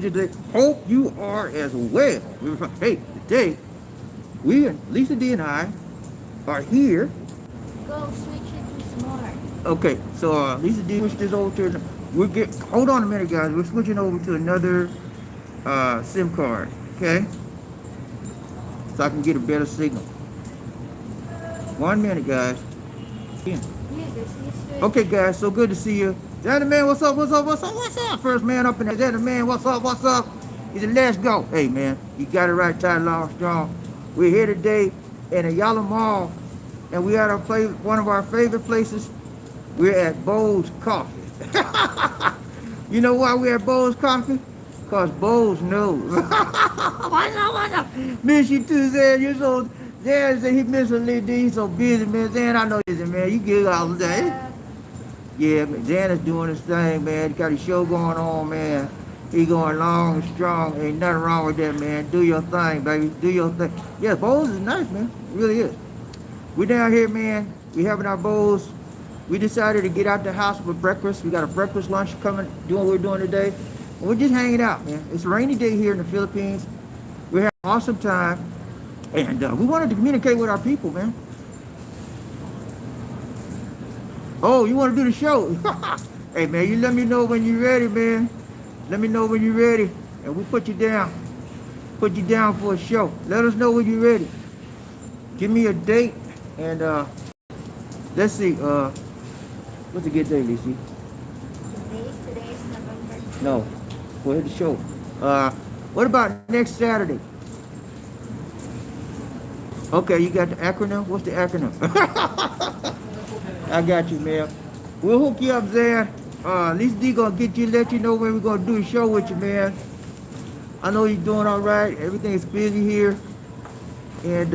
Today. Hope you are as well. Hey, today we, Lisa D and I, are here. Go switch it to smart. Okay, so Lisa D switched this over to. Hold on a minute, guys. We're switching over to another SIM card. Okay, so I can get a better signal. 1 minute, guys. Yeah. Okay, guys. So good to see you. Danny man, what's up? What's up? What's up? What's up? First man up in there. Danny man, what's up? What's up? He said, let's go. Hey, man, you got it right, tight, long, strong. We're here today in a Yellow Mall, and we at one of our favorite places. We're at Bow's Coffee. You know why we're at Bow's Coffee? Because Bow's knows. What's up? What's up? Miss you too, Zan. You're so... Zan said he missed a little D. He's so busy, man. Zan, I know you, man. You get all the day. Yeah, Zan is doing his thing, man. He got his show going on, man. He going long and strong. Ain't nothing wrong with that, man. Do your thing, baby. Do your thing. Yeah, Bowls is nice, man. It really is. We down here, man. We having our Bowls. We decided to get out the house for breakfast. We got a breakfast lunch coming, doing what we're doing today. And we're just hanging out, man. It's a rainy day here in the Philippines. We're having an awesome time. And we wanted to communicate with our people, man. Oh, you want to do the show? Hey, man, you let me know when you're ready, man. Let me know when you're ready, and we'll put you down. Put you down for a show. Let us know when you're ready. Give me a date, and let's see. What's a good day, Lisa? Today is November 2. No, go ahead to show. What about next Saturday? Okay, you got the acronym? What's the acronym? I got you, man. We'll hook you up, Zan. Lisa D gonna get you, let you know when we're gonna do a show with you, man. I know you're doing all right. Everything's busy here. And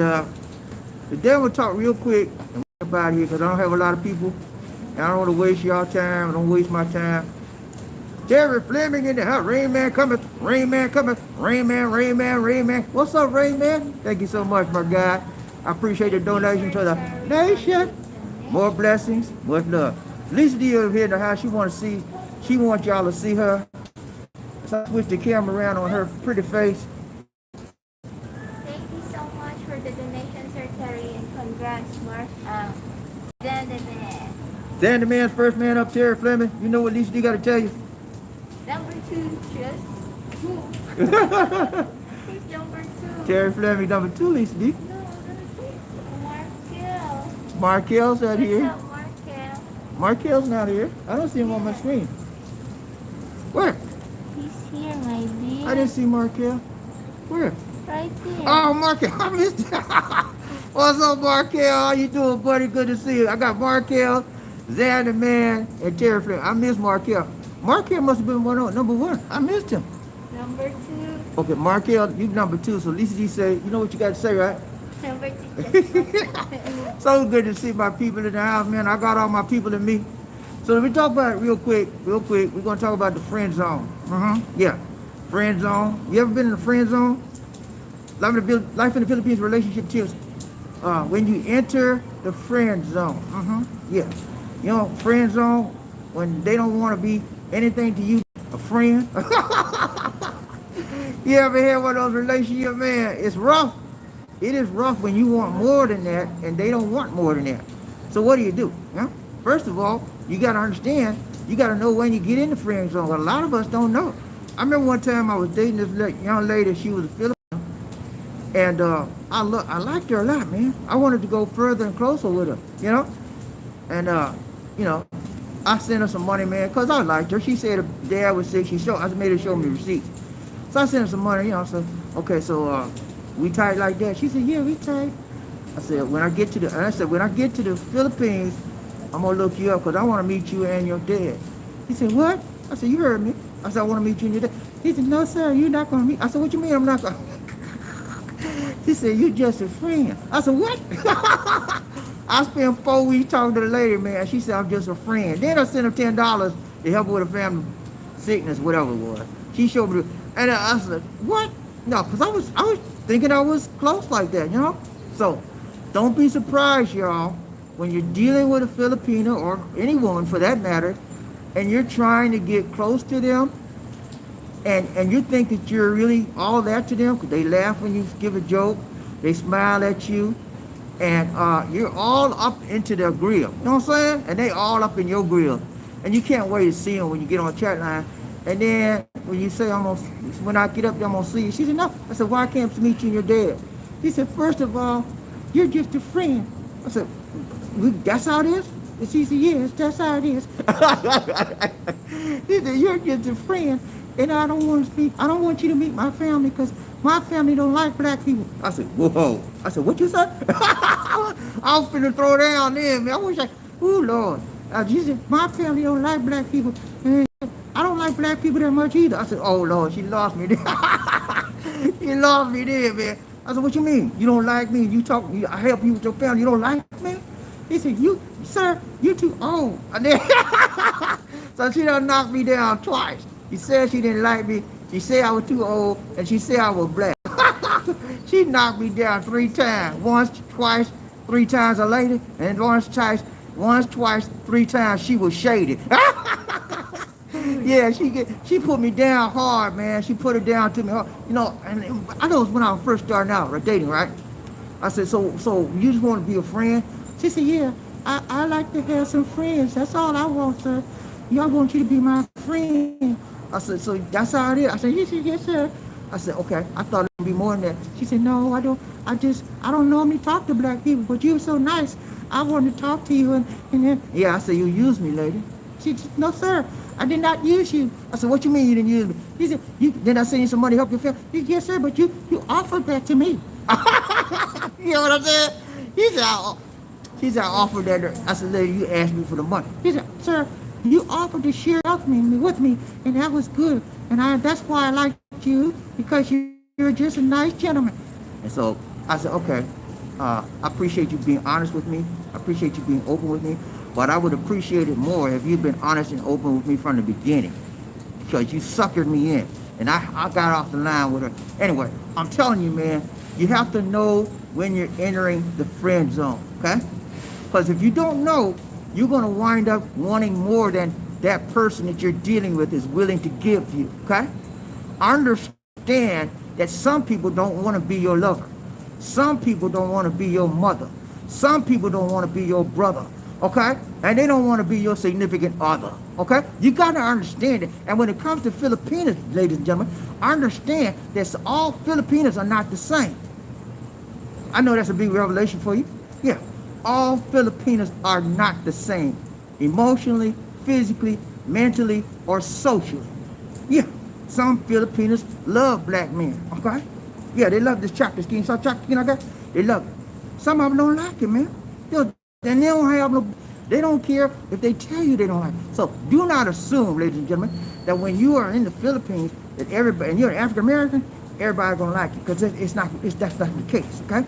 today we'll talk real quick and about here because I don't have a lot of people. And I don't want to waste y'all time. I don't waste my time. Terry Fleming in the house. Rain Man coming. Rain Man coming. Rain Man, Rain Man, Rain Man. What's up, Rain Man? Thank you so much, my guy. I appreciate the donation to the nation. More blessings, much love. Lisa D over here in the house, she wants y'all to see her. So I switch the camera around on her pretty face. Thank you so much for the donation, Sir Terry, and congrats, Mark. Dan the man. Dan the man's first man up, Terry Fleming. You know what Lisa D got to tell you? Number 2, just 2. He's number 2. Terry Fleming, number 2, Lisa D. No, Markel. Markel's out here. What's up, Markel? Markel's not here. I don't see him on my screen. Where? He's here, my dear. I didn't see Markel. Where? Right there. Oh, Markel. I missed it. What's up, Markel? How you doing, buddy? Good to see you. I got Markel, Zan the man, and Terry Fleming. I miss Markel. Markel must have been number 1. I missed him. Number 2. Okay, Markel, you number 2. So Lisa D say, you know what you got to say, right? Number 2. So good to see my people in the house, man. I got all my people in me. So let me talk about it real quick. We're going to talk about the friend zone. Yeah, friend zone. You ever been in the friend zone? Life in the Philippines relationship tips. When you enter the friend zone. Yeah. You know, friend zone, when they don't want to be anything to you, a friend. You ever had one of those relationships, man? It's rough. It is rough when you want more than that and they don't want more than that. So what do? Huh? First of all, you got to understand, you got to know when you get in the friend zone. A lot of us don't know. I remember one time I was dating this young lady. She was a Philippine. And I liked her a lot, man. I wanted to go further and closer with her, you know? And, you know, I sent her some money, man, because I liked her. She said her dad was sick. I made her show me receipts. So I sent her some money, you know. So, okay, so we tight like that? She said, yeah, we tight. I said, when I get to the Philippines, I'm going to look you up because I want to meet you and your dad. He said, what? I said, you heard me. I said, I want to meet you and your dad. He said, no, sir, you're not going to meet. I said, what you mean I'm not going to? He said, you're just a friend. I said, what? I spent 4 weeks talking to the lady, man. She said, I'm just a friend. Then I sent her $10 to help her with a family sickness, whatever it was. She showed me, and I said, what? No, because I was thinking I was close like that, you know? So, don't be surprised, y'all, when you're dealing with a Filipino or any woman for that matter, and you're trying to get close to them, and you think that you're really all that to them because they laugh when you give a joke, they smile at you, and you're all up into their grill. You know what I'm saying? And they all up in your grill, and you can't wait to see them when you get on the chat line. And then when you say when I get up there, I'm gonna see you. She said, no. I said, why can't I meet you and your dad? He said, first of all, you're just a friend. I said, that's how it is? And she said, yes, that's how it is. He said, you're just a friend, and I don't want you to meet my family because my family don't like black people. I said, whoa. I said, what you said? I was finna throw down there, man. I wish oh, Lord. She said, my family don't like black people. And I don't like black people that much either. I said, oh, Lord, she lost me there. She lost me there, man. I said, what you mean? You don't like me? I help you with your family. You don't like me? He said, sir, you too old. So she done knocked me down twice. She said she didn't like me. She said I was too old, and she said I was black. She knocked me down 3 times. Once, twice, 3 times a lady, and once, twice, 3 times she was shaded. Yeah, she put me down hard, man. She put it down to me hard. You know, and I know it was when I was first starting out, right, dating, right? I said, so you just want to be a friend? She said, yeah, I like to have some friends. That's all I want, sir. I want you to be my friend. I said, so that's how it is? I said, yes, sir. I said, okay. I thought it would be more than that. She said, no, I don't normally talk to black people, but you were so nice. I wanted to talk to you, and then, yeah, I said, you used me, lady. She said, no, sir, I did not use you. I said, what you mean you didn't use me? He said, then I sent you some money to help your family. Yes, sir, but you offered that to me. You know what I'm saying? He said, I offered that. I said, lady, you asked me for the money. He said, sir, you offered to share with me, and that was good. And that's why I liked you, because you're just a nice gentleman. And so I said, okay, I appreciate you being honest with me. I appreciate you being open with me. But I would appreciate it more if you'd been honest and open with me from the beginning, because you suckered me in. And I got off the line with her. Anyway, I'm telling you, man, you have to know when you're entering the friend zone, okay? Because if you don't know, you're going to wind up wanting more than that person that you're dealing with is willing to give you, okay? Understand that some people don't want to be your lover. Some people don't want to be your mother. Some people don't want to be your brother, okay? And they don't want to be your significant other, okay? You got to understand it. And when it comes to Filipinos, ladies and gentlemen, understand that all Filipinos are not the same. I know that's a big revelation for you. Yeah. All Filipinos are not the same, emotionally, physically, mentally, or socially. Yeah, some Filipinos love black men, okay? Yeah, they love this chocolate skin, so chocolate skin, okay? They love it. Some of them don't like it, man. And they don't care if they tell you they don't like it. So do not assume, ladies and gentlemen, that when you are in the Philippines, that everybody, and you're an African American, everybody's gonna like you, because that's not the case, okay?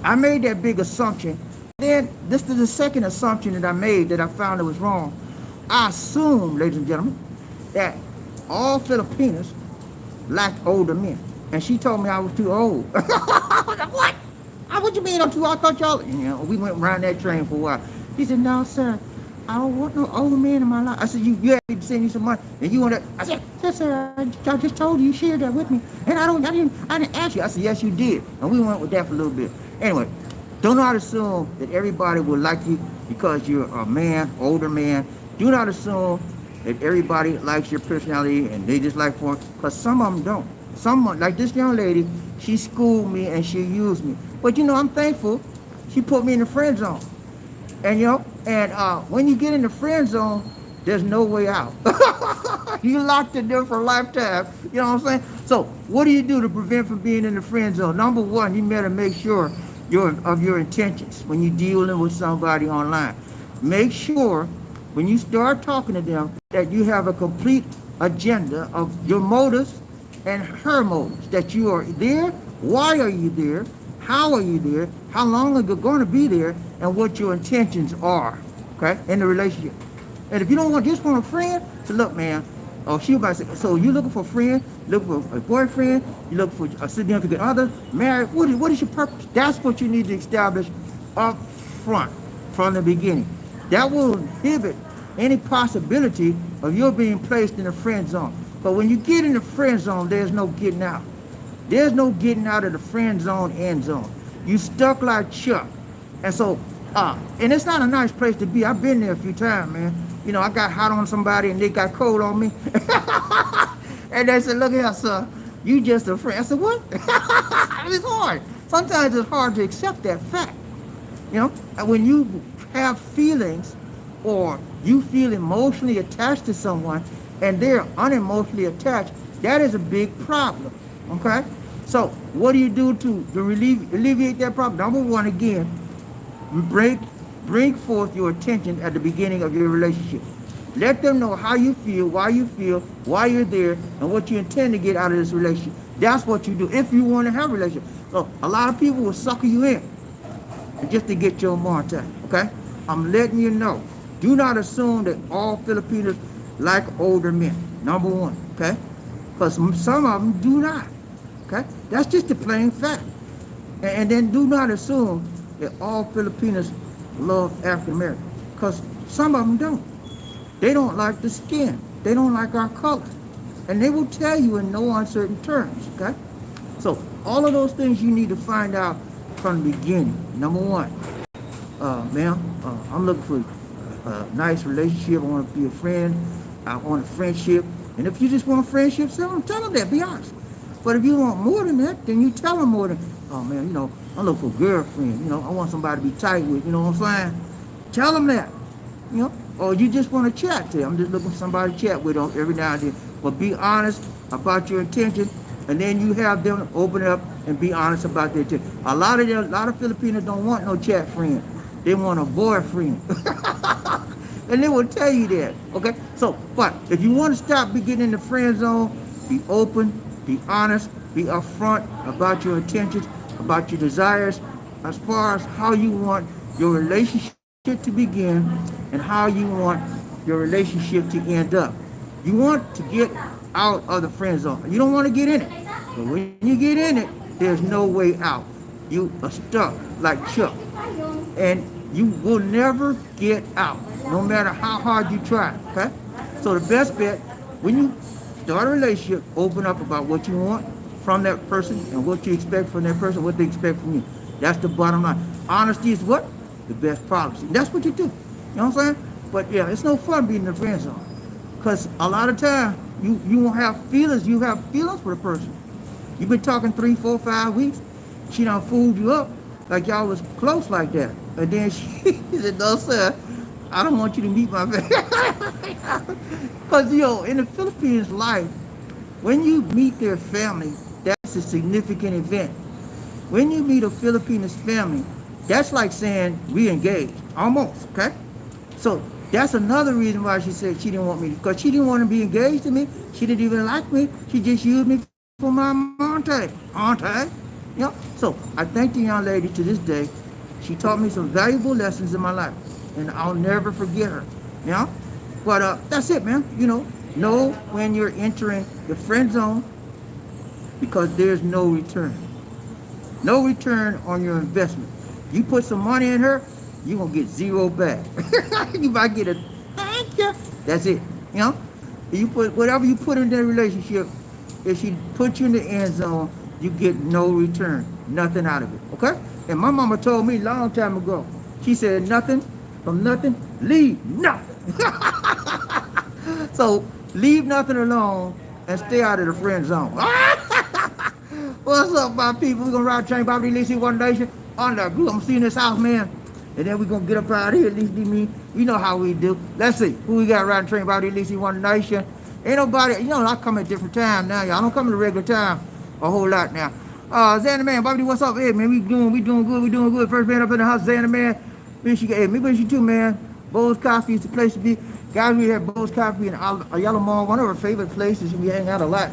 I made that big assumption. Then, this is the second assumption that I made that I found it was wrong. I assume, ladies and gentlemen, that all Filipinos like older men. And she told me I was too old. What? What you mean I'm too old? I thought y'all, we went around that train for a while. He said, no, sir, I don't want no old man in my life. I said, you had to send you some money, and you want that? I said, yes, sir, I just told you shared that with me. And I didn't ask you. I said, yes, you did. And we went with that for a little bit. Anyway, do not assume that everybody will like you because you're a man, older man. Do not assume that everybody likes your personality and they just like for, because some of them don't. Someone, like this young lady, she schooled me and she used me. But I'm thankful she put me in the friend zone. And when you get in the friend zone, there's no way out. You locked in there for a lifetime. You know what I'm saying? So what do you do to prevent from being in the friend zone? Number one, you better make sure of your intentions when you're dealing with somebody online. Make sure when you start talking to them that you have a complete agenda of your motives and her motives, that you are there, why are you there, how are you there, how long are you going to be there, and what your intentions are, okay, in the relationship. And if you don't just want a friend, so look, man, she about to say, so you looking for a friend, looking for a boyfriend, you looking for a significant other, married, what is your purpose? That's what you need to establish up front, from the beginning. That will inhibit any possibility of you being placed in a friend zone. But when you get in the friend zone, there's no getting out. There's no getting out of the friend zone, end zone. You stuck like Chuck. And so, and it's not a nice place to be. I've been there a few times, man. You know, I got hot on somebody and they got cold on me. And they said, look here, son, you just a friend. I said, what? It's hard. Sometimes it's hard to accept that fact. You know, and when you have feelings or you feel emotionally attached to someone and they're unemotionally attached, that is a big problem. Okay? So what do you do to alleviate that problem? Number one, again, bring forth your attention at the beginning of your relationship. Let them know how you feel, why you're there, and what you intend to get out of this relationship. That's what you do if you want to have a relationship. So a lot of people will sucker you in just to get your money, okay? I'm letting you know. Do not assume that all Filipinos like older men, number one, okay? Because some of them do not, okay? That's just the plain fact. And then do not assume that all Filipinos love African Americans, because some of them don't. They don't like the skin. They don't like our color. And they will tell you in no uncertain terms, okay? So all of those things you need to find out from the beginning. Number one, ma'am, I'm looking for a nice relationship. I want to be a friend. I want a friendship. And if you just want a friendship, tell them that, be honest. But if you want more than that, then you tell them more than, oh man, you know, I'm looking for a girlfriend. You know, I want somebody to be tight with, you know what I'm saying? Tell them that, you know. Or you just want to chat to them. I'm just looking for somebody to chat with every now and then. But be honest about your intention, and then you have them open up and be honest about their intention. A lot of Filipinos don't want no chat friend. They want a boyfriend. And they will tell you that, okay? So, but if you want to stop getting in the friend zone, be open, be honest, be upfront about your intentions, about your desires, as far as how you want your relationship to begin and how you want your relationship to end up. You want to get out of the friend zone. You don't want to get in it. But when you get in it, there's no way out. You are stuck like Chuck. And you will never get out, no matter how hard you try, okay? So the best bet, when you start a relationship, open up about what you want from that person and what you expect from that person, what they expect from you. That's the bottom line. Honesty is what? The best policy. And that's what you do. You know what I'm saying? But yeah, it's no fun being in the friend zone. Because a lot of time, you won't have feelings. You have feelings for the person. You've been talking 3, 4, 5 weeks. She done fooled you up like y'all was close like that. And then she said, no, sir, I don't want you to meet my family. Because, you know, in the Philippines life, when you meet their family, that's a significant event. When you meet a Filipino family, that's like saying we engaged, almost, okay? So that's another reason why she said she didn't want me, because she didn't want to be engaged to me. She didn't even like me. She just used me for my auntie. You know? So I thank the young lady to this day. She taught me some valuable lessons in my life, and I'll never forget her. You know? But that's it, man. You know when you're entering the friend zone, because there's no return. No return on your investment. You put some money in her, you're going to get zero back. You might get a thank you. That's it. You know? You put whatever you put in that relationship, if she puts you in the end zone, you get no return. Nothing out of it. Okay? And my mama told me a long time ago, she said, nothing from nothing, leave nothing. So leave nothing alone and stay out of the friend zone. What's up, my people? We're going to ride train BobbieD, Lacey, One Nation. On the group, I'm seeing this house, man. And then we're going to get up out of here. At least me. You know how we do. Let's see. Who we got riding train BobbieD, Lacey, One Nation. Ain't nobody, you know, I come at different time now, y'all. I don't come at a regular time a whole lot now. Xander Man, BobbieD, what's up? Hey, man, we doing good. First man up in the house, Xander Man. Michigan, hey, me wish you too, man. Bo's Coffee is the place to be. Guys, we have Bo's Coffee in Yellow Mall, one of our favorite places. We hang out a lot.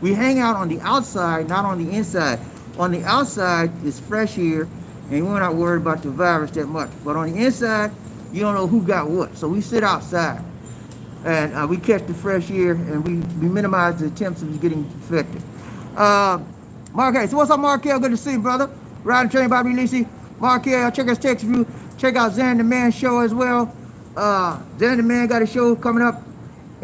We hang out on the outside, not on the inside. On the outside, it's fresh air, and we're not worried about the virus that much. But on the inside, you don't know who got what. So we sit outside, and we catch the fresh air, and we minimize the attempts of getting infected. Mark, so what's up, Markel? Good to see you, brother. Riding train, BobbieD, Lacey. Markel, check us text review. Check out Xander Man show as well. Xander Man got a show coming up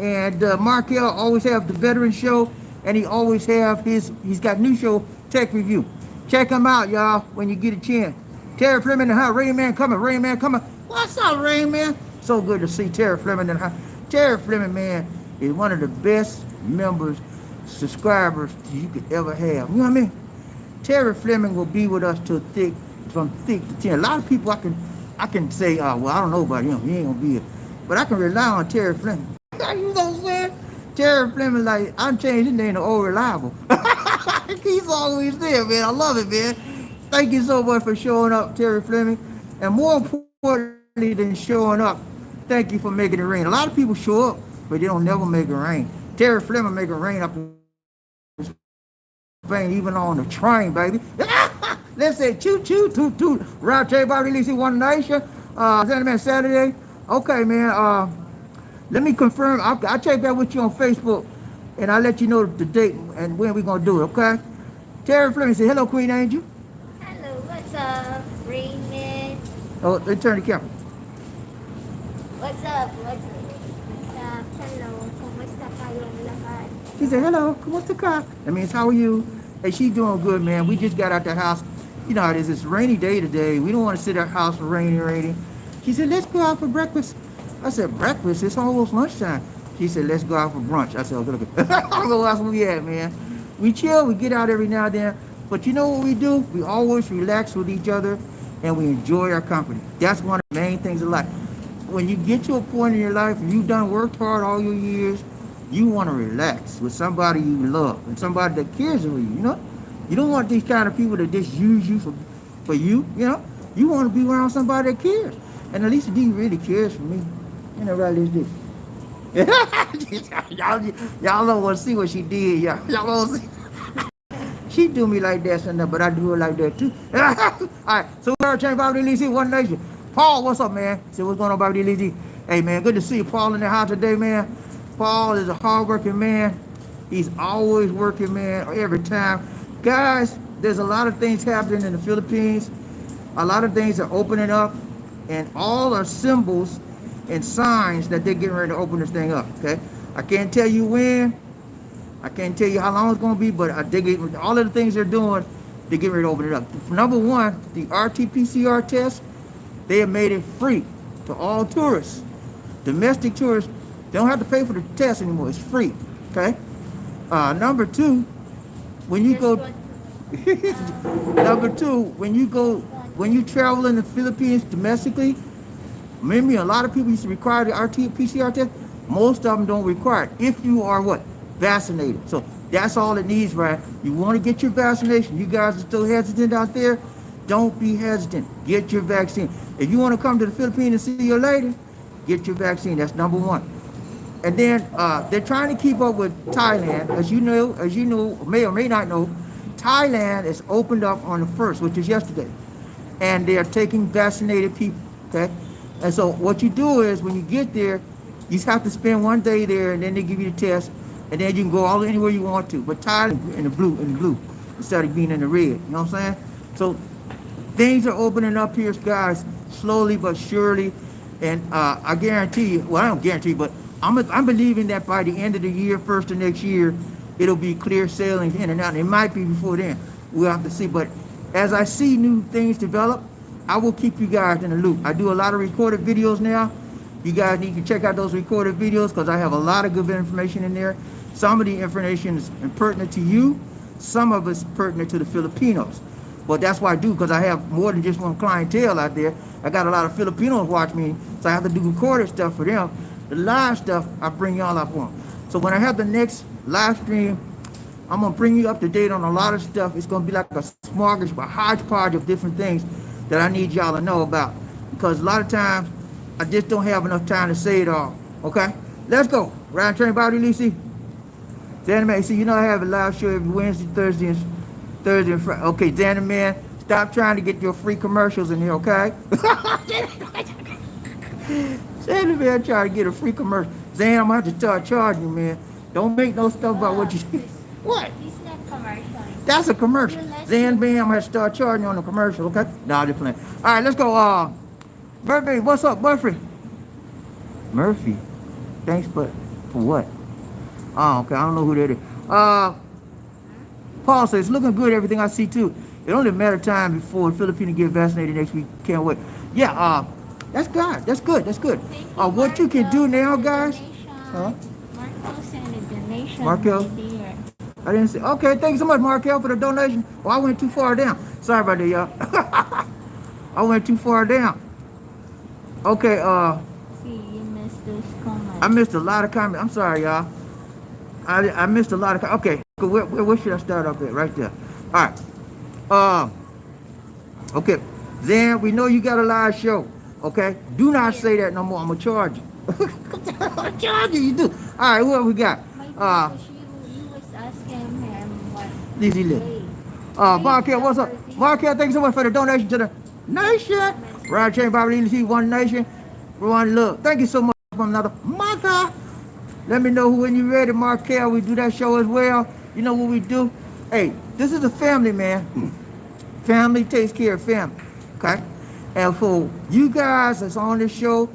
And Markel always have the veteran show, and he always have he's got new show, Tech Review. Check him out, y'all, when you get a chance. Terry Fleming in the house. Rain Man coming. Rain Man coming. What's up, Rain Man? So good to see Terry Fleming in the house. Terry Fleming, man, is one of the best members, subscribers you could ever have. You know what I mean? Terry Fleming will be with us from thick to thin. A lot of people I can say, well, I don't know about him. He ain't gonna be here. But I can rely on Terry Fleming. You know what I'm saying? Terry Fleming, like, I'm changing his name to Old Reliable. He's always there, man. I love it, man. Thank you so much for showing up, Terry Fleming. And more importantly than showing up, thank you for making it rain. A lot of people show up, but they don't never make it rain. Terry Fleming make it rain up in Spain, even on the train, baby. Let's say choo choo toot toot. Round Terry Bobby Lisi One Nation. Man, Saturday. Okay, man. Let me confirm. I'll check that with you on Facebook, and I'll let you know the date and when we're gonna do it. Okay? Terry Fleming say hello, Queen Angel. Hello, what's up, Raymond? Oh, they turn the camera. What's up? What's up? Hello, kumusta kayong lahat? She said, hello, kumusta ka? That means, how are you? Hey, she's doing good, man. We just got out the house. You know how it is. It's a rainy day today. We don't want to sit at our house for rainy. She said, let's go out for breakfast. I said, breakfast? It's almost lunchtime. She said, let's go out for brunch. I said, okay. I don't know where we at, man. We chill. We get out every now and then. But you know what we do? We always relax with each other, and we enjoy our company. That's one of the main things in life. When you get to a point in your life and you've worked hard all your years, you want to relax with somebody you love and somebody that cares for you, you know? You don't want these kind of people that just use you for you, you know? You want to be around somebody that cares. And at least D really cares for me. You know, right, this. y'all don't want to see what she did, y'all don't want to see. She do me like that, son, but I do her like that too. All right, so we're turning Bobby Lisi One Nation. Paul, what's up, man? Say, what's going on, Bobby Lisi? Hey, man, good to see you, Paul, in the house today, man. Paul is a hard-working man. He's always working, man, every time. Guys, there's a lot of things happening in the Philippines. A lot of things are opening up, and all are symbols and signs that they're getting ready to open this thing up, okay? I can't tell you when. I can't tell you how long it's going to be, but all of the things they're doing, they're getting ready to open it up. Number one, the RT-PCR test, they have made it free to all tourists. Domestic tourists, they don't have to pay for the test anymore. It's free, okay? Number two, when you go... Number two, when you travel in the Philippines domestically, remember a lot of people used to require the RT-PCR test. Most of them don't require it if you are what? Vaccinated. So that's all it needs, right? You want to get your vaccination. You guys are still hesitant out there. Don't be hesitant. Get your vaccine. If you want to come to the Philippines and see your lady, get your vaccine. That's number one. And then they're trying to keep up with Thailand. As you know, may or may not know, Thailand is opened up on the 1st, which is yesterday. And they're taking vaccinated people, okay? And so what you do is when you get there, you just have to spend one day there, and then they give you the test, and then you can go all anywhere you want to. But Thailand in the blue, instead of being in the red. You know what I'm saying? So things are opening up here, guys, slowly but surely. And I guarantee you, well, I don't guarantee, but I'm believing that by the end of the year, first of next year, it'll be clear sailing in and out. It might be before then. We'll have to see. But as I see new things develop, I will keep you guys in the loop. I do a lot of recorded videos now. You guys need to check out those recorded videos because I have a lot of good information in there. Some of the information is pertinent to you. Some of it's pertinent to the Filipinos. But that's why I do, because I have more than just one clientele out there. I got a lot of Filipinos watch me, so I have to do recorded stuff for them. The live stuff, I bring y'all up on. So when I have the next live stream, I'm going to bring you up to date on a lot of stuff. It's going to be like a smorgasbord, a hodgepodge of different things that I need y'all to know about. Because a lot of times, I just don't have enough time to say it all. Okay? Let's go. Ryan Train Bobby Lisi. Xander, see, you know I have a live show every Wednesday, Thursday, and Friday. Okay, Xander, man, stop trying to get your free commercials in here, okay? Xander, man, trying to get a free commercial. Xander, I'm going to have to start charging you, man. Don't make no stuff about what you... What? It's not commercial. That's a commercial. Xander, man, I'm going to start charging you on the commercial, okay? Nah, just playing. All right, let's go. Murphy, what's up, Murphy? Murphy. Thanks, but For what? Oh, okay. I don't know who that is. Paul says, it's looking good, everything I see too. It only a matter of time before the Philippines get vaccinated next week. Can't wait. Yeah, that's good. That's good. That's good. Thank you, What you can do now, guys. Huh? Marco sent a donation. Markel? My dear. I didn't see. Okay, thank you so much, Markel, for the donation. Oh, I went too far down. Sorry about that, y'all. I went too far down. Okay, See, you missed those comments. I missed a lot of comments. I'm sorry, y'all. I missed a lot of. Okay, where should I start off at? Right there. All right. Okay. Then we know you got a live show. Okay. Do not say that no more. I'm gonna charge you. I'm gonna charge you. You do. All right. What we got? My gosh, you was asking him what Easy live. day. Markel, what's up? Markel, thank you so much for the donation to the nation. Right, Chain BobbieD, one nation, one love. Thank you so much from another mother. Let me know when you're ready, Markel. We do that show as well. You know what we do? Hey, this is a family, man. Family takes care of family. Okay? And for you guys that's on this show,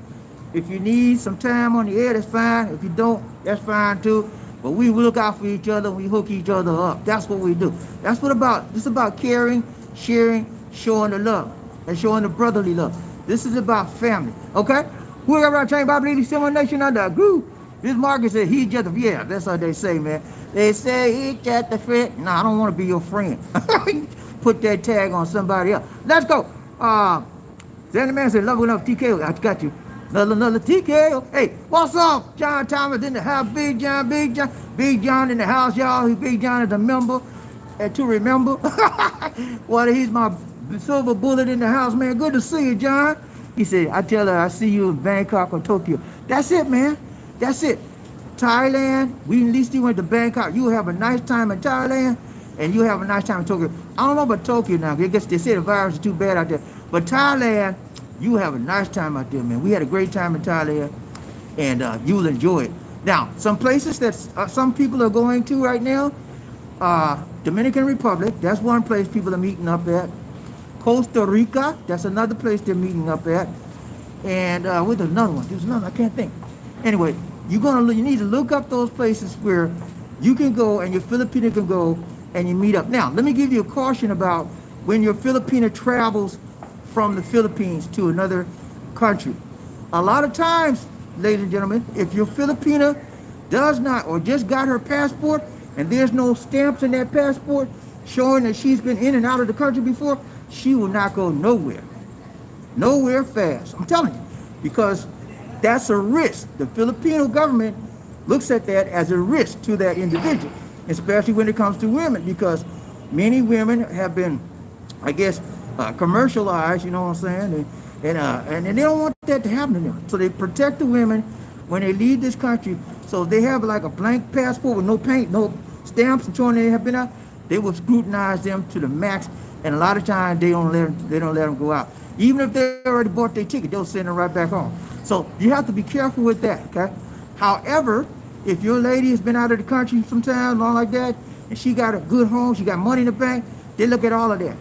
if you need some time on the air, that's fine. If you don't, that's fine too. But we look out for each other. We hook each other up. That's what we do. That's what about. This is about caring, sharing, showing the love, and showing the brotherly love. This is about family. Okay? Who got right? Chain BobbieD, Similar Nation under a group. This Marcus said he just yeah. That's how they say, man. They say he just a friend. Nah, I don't want to be your friend. Put that tag on somebody else. Let's go. Danny Man said, love enough TKO. I got you. Another TKO. Hey, what's up? John Thomas in the house. Big John in the house, y'all. Big John is a member. And to remember, well, he's my silver bullet in the house, man. Good to see you, John. He said, I tell her I see you in Bangkok or Tokyo. That's it, man. That's it. Thailand, we at least went to Bangkok. You have a nice time in Thailand, and you have a nice time in Tokyo. I don't know about Tokyo now. I guess they say the virus is too bad out there. But Thailand, you have a nice time out there, man. We had a great time in Thailand, and you'll enjoy it. Now, some places that some people are going to right now, Dominican Republic, that's one place people are meeting up at. Costa Rica, that's another place they're meeting up at. And with another one, there's another, I can't think. Anyway, you need to look up those places where you can go and your Filipino can go and you meet up. Now, let me give you a caution about when your Filipino travels from the Philippines to another country. A lot of times, ladies and gentlemen, if your Filipina does not or just got her passport and there's no stamps in that passport showing that she's been in and out of the country before, she will not go nowhere. Nowhere fast. I'm telling you. Because that's a risk. The Filipino government looks at that as a risk to that individual, especially when it comes to women, because many women have been, I guess, commercialized, you know what I'm saying? And they don't want that to happen to them. So they protect the women when they leave this country. So if they have like a blank passport with no paint, no stamps, and showing they have been out, they will scrutinize them to the max. And a lot of times they don't let them go out. Even if they already bought their ticket, they'll send them right back home. So you have to be careful with that, okay? However, if your lady has been out of the country sometime, and all like that, and she got a good home, she got money in the bank, they look at all of that.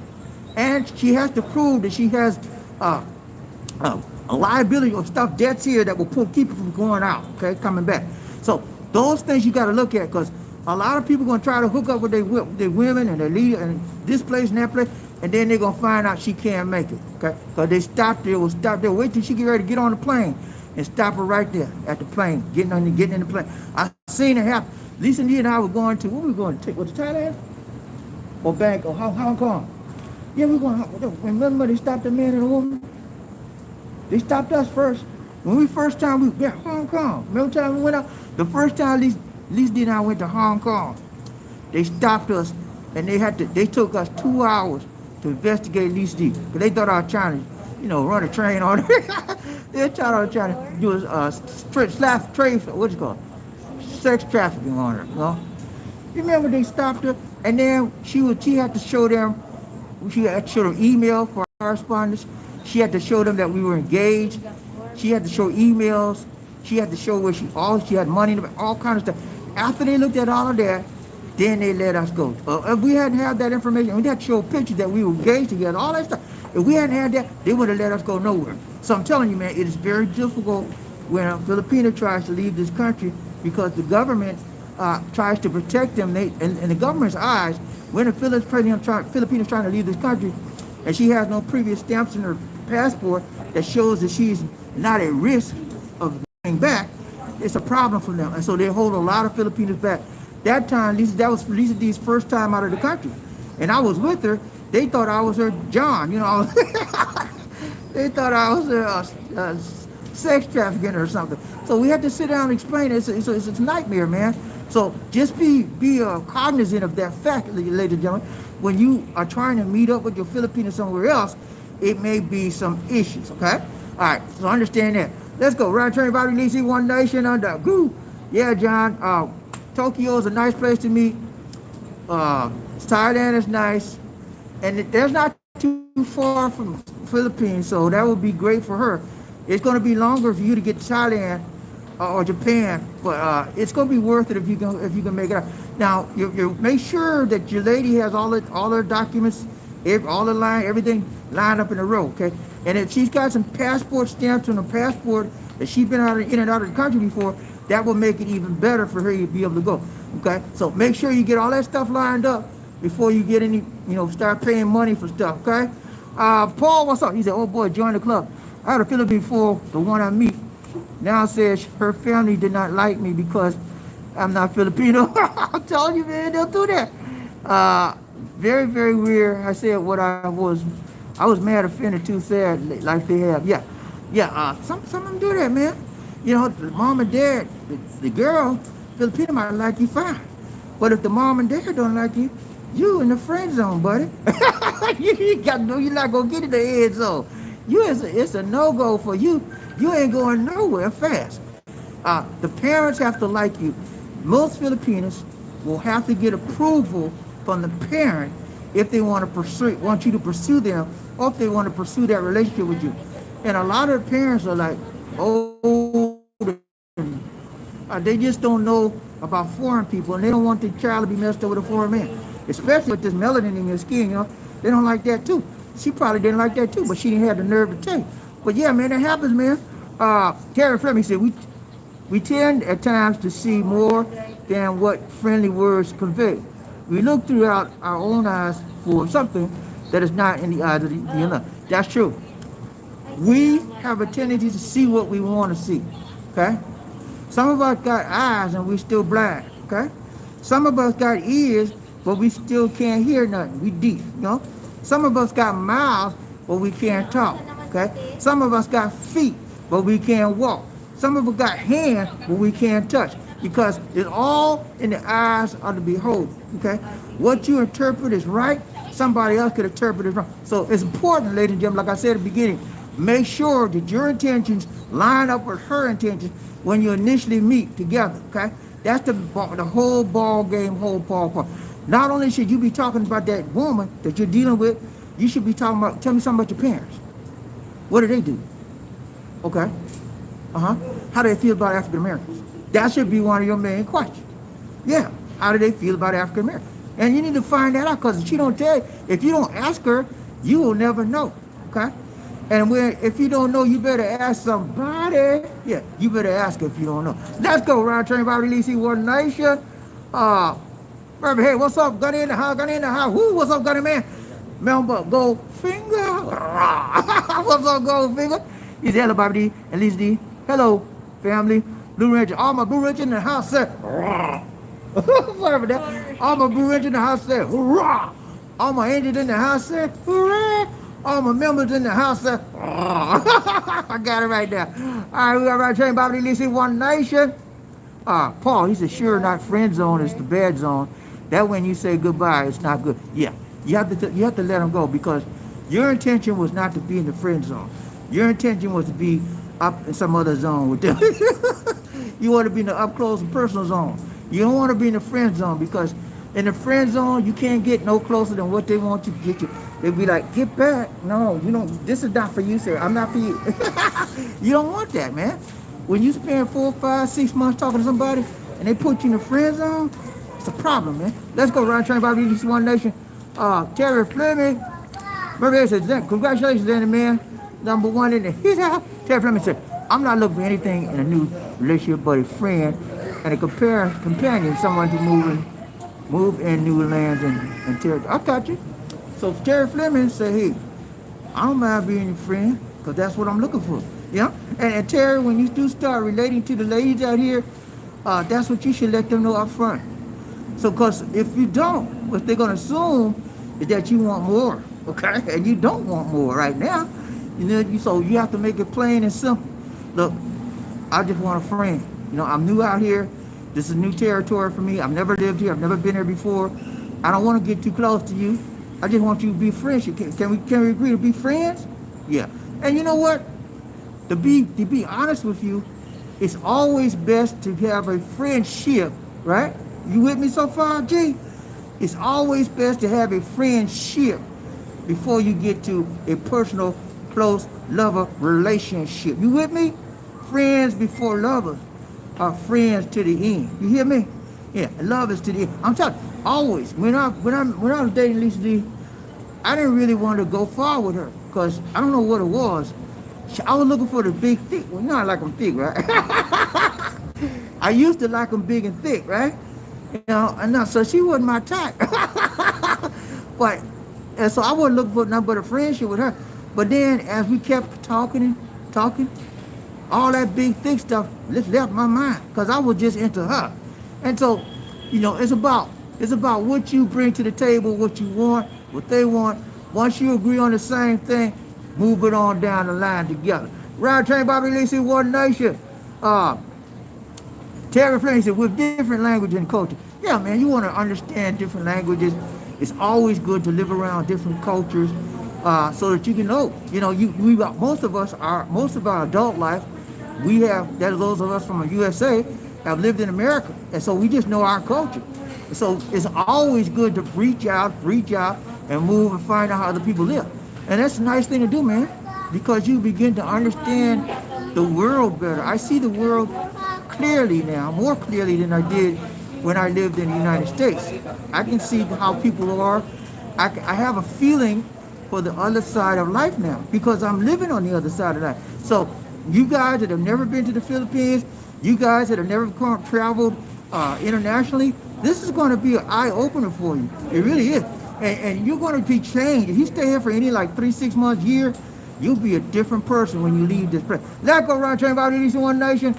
And she has to prove that she has a liability or stuff, debts here that will keep her from going out, okay, coming back. So those things you got to look at, because a lot of people are going to try to hook up with their women and their leader and this place and that place, and then they're going to find out she can't make it, okay? Because they will stop there, wait till she get ready to get on the plane and stop her right there at the plane, getting in the plane. I've seen it happen. Lisa and I were going to, where were we going to take? Was it Thailand? Or Bangkok, or Hong Kong? Yeah, we're going to, remember they stopped the man and the woman? They stopped us first. When we first time we got Hong Kong, remember the time we went out? The first time Lisa and I went to Hong Kong, they stopped us and they took us 2 hours to investigate Lisa D. Because they thought I was trying to, run a train on her. They thought I was trying to do sex trafficking on her, you know? You remember they stopped her and then she had to show them, email for correspondence. She had to show them that we were engaged. She had to show emails. She had to show where she had money, all kinds of stuff. After they looked at all of that, then they let us go. If we hadn't had that information, we had to show pictures that we were engaged together, all that stuff. If we hadn't had that, they would have let us go nowhere. So I'm telling you, man, it is very difficult when a Filipino tries to leave this country because the government tries to protect them. In the government's eyes, when a Filipino trying to leave this country, and she has no previous stamps in her passport that shows that she's not at risk of going back, it's a problem for them. And so they hold a lot of Filipinos back. That time, that was Lisa D's first time out of the country. And I was with her. They thought I was her John, you know. They thought I was a sex trafficking or something. So we had to sit down and explain it. It's a nightmare, man. So just be cognizant of that fact, ladies and gentlemen. When you are trying to meet up with your Filipino somewhere else, it may be some issues, okay? All right, so understand that. Let's go. Round turn, Bobby Lee, One Nation under Goo. Yeah, John. Tokyo is a nice place to meet. Thailand is nice. And there's not too far from Philippines, so that would be great for her. It's going to be longer for you to get to Thailand or Japan, but it's going to be worth it if you can make it out. Now, you make sure that your lady has all her documents, everything lined up in a row, okay? And if she's got some passport stamps on her passport that she's been in and out of the country before, that will make it even better for her to be able to go, okay? So make sure you get all that stuff lined up before you get any, start paying money for stuff, okay? Paul, what's up? He said, oh boy, join the club. I had a feeling before the one I meet. Now says her family did not like me because I'm not Filipino. I'm telling you, man, they'll do that. Very, very weird. I said what I was mad, offended, too sad, like they have. Yeah. Some of them do that, man. The mom and dad, the girl, Filipino might like you fine. But if the mom and dad don't like you, you in the friend zone, buddy. You got to know you're not going to get in the head zone. It's a no-go for you. You ain't going nowhere fast. The parents have to like you. Most Filipinos will have to get approval from the parent if they want you to pursue them, or if they want to pursue that relationship with you. And a lot of the parents are like, they just don't know about foreign people, and they don't want their child to be messed up with a foreign man, especially with this melanin in your skin. They don't like that too. She probably didn't like that too, but she didn't have the nerve to tell you. But yeah, man, that happens, man. Terry Fleming said we tend at times to see more than what friendly words convey. We look throughout our own eyes for something that is not in the eyes of the other. That's true. We have a tendency to see what we want to see. Okay? Some of us got eyes and we still blind. Okay? Some of us got ears, but we still can't hear nothing. We deaf. Some of us got mouths, but we can't talk. Okay? Some of us got feet, but we can't walk. Some of us got hands, but we can't touch. Because it's all in the eyes of the beholder. Okay? What you interpret is right, somebody else could interpret it wrong. So it's important, ladies and gentlemen, like I said at the beginning, make sure that your intentions line up with her intentions when you initially meet together. Okay? That's the whole ball game, whole ball part. Not only should you be talking about that woman that you're dealing with, you should be talking about, tell me something about your parents. What do they do? Okay? How do they feel about African Americans? That should be one of your main questions. Yeah. How do they feel about African Americans? And you need to find that out, because if she don't tell you, if you don't ask her, you will never know. Okay? And if you don't know, you better ask somebody. Yeah, you better ask if you don't know. Let's go. Round turn by release One Nation. Hey, what's up? Gunny in the house. Woo, what's up, Gunny man? Remember, Goldfinger. What's up, Goldfinger? He's hello, BobbieD and Lisa D. Hello, family. Blue Ranger. All my Blue Ranger in the house said, sorry for that. All my Blue Ranger in the house said, hurrah. All my angels in the house said, hurrah. All my members in the house said, I got it right there. All right, we got right train, BobbieD, Lisa, One Nation. Paul, he said, sure, not friend zone, it's the bad zone. That when you say goodbye, it's not good. Yeah, you have to let him go, because your intention was not to be in the friend zone. Your intention was to be up in some other zone with them. You want to be in the up close and personal zone. You don't want to be in the friend zone, because in the friend zone, you can't get no closer than what they want you to get you. They'll be like, get back. No, you don't. This is not for you, sir. I'm not for you. You don't want that, man. When you spend 4, 5, 6 months talking to somebody and they put you in the friend zone, it's a problem, man. Let's go, Ryan Train, BobbieD, One Nation. Terry Fleming. Murray says, congratulations, Danny, man. Number one in the hit out. Terry Fleming said, I'm not looking for anything in a new relationship but a friend and a companion, someone to move in new lands and territory. I got you. So Terry Fleming said, hey, I don't mind being your friend, because that's what I'm looking for. Yeah? And Terry, when you do start relating to the ladies out here, that's what you should let them know up front. So, because if you don't, what they're going to assume is that you want more, okay? And you don't want more right now. You know, so you have to make it plain and simple. Look, I just want a friend. You know, I'm new out here. This is new territory for me. I've never lived here. I've never been here before. I don't want to get too close to you. I just want you to be friends. Can we agree to be friends? Yeah. And you know what? To be honest with you, it's always best to have a friendship, right? You with me so far, G? It's always best to have a friendship before you get to a personal, close lover relationship. You with me? Friends before lovers are friends to the end. You hear me? Yeah, love is to the end. I'm telling you, always. When I was dating Lisa D, I didn't really want to go far with her because I don't know what it was. I was looking for the big, thick. Well, you know I like them thick, right? I used to like them big and thick, right? You know, and so she wasn't my type. But, and so I wasn't looking for nothing but a friendship with her. But then as we kept talking, all that big, thick stuff just left my mind because I was just into her. And so, you know, it's about what you bring to the table, what you want, what they want. Once you agree on the same thing, move it on down the line together. Round train, BobbieD, see One Nation. Terry Fleming said, with different language and culture. Yeah, man, you want to understand different languages. It's always good to live around different cultures so that you can know. You know, most of our adult life, those of us from the USA have lived in America. And so we just know our culture. So it's always good to reach out and move and find out how other people live. And that's a nice thing to do, man, because you begin to understand the world better. I see the world clearly now, more clearly than I did when I lived in the United States. I can see how people are. I have a feeling for the other side of life now because I'm living on the other side of life. So you guys that have never been to the Philippines, you guys that have never traveled internationally, this is going to be an eye-opener for you. It really is. And you're going to be changed. If you stay here for any like 3-6 months, year, you'll be a different person when you leave this place. Let's go around train BobbieD in One Nation.